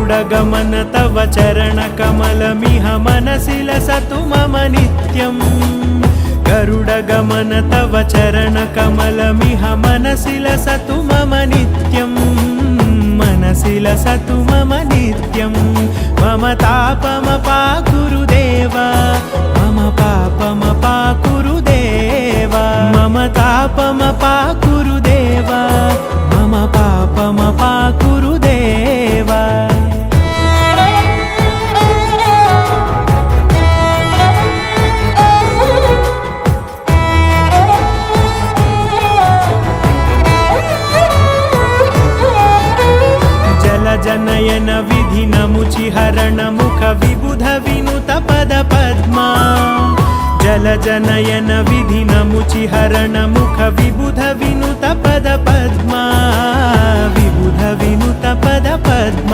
गरुडगमन तव चरणकमलमिह मनसि लसतु मम नित्यम् गरुडगमन तव चरणकमलमिह मनसि लसतु मम नित्यम् मनसि लसतु मम नित्यम् मम तापमपाकुरुदेव मम पापमपाकुरुदेव मम तापमपाकुरुदेव मम पापमपाकुरुदेव जनयन विधिनमुचिहरण मुख विबुध विनुत पद पद्मा जलजनयन विधिनमुचिहरण मुख विबुध विनुत पद पद्मा विबुध विनुत पद पद्मा।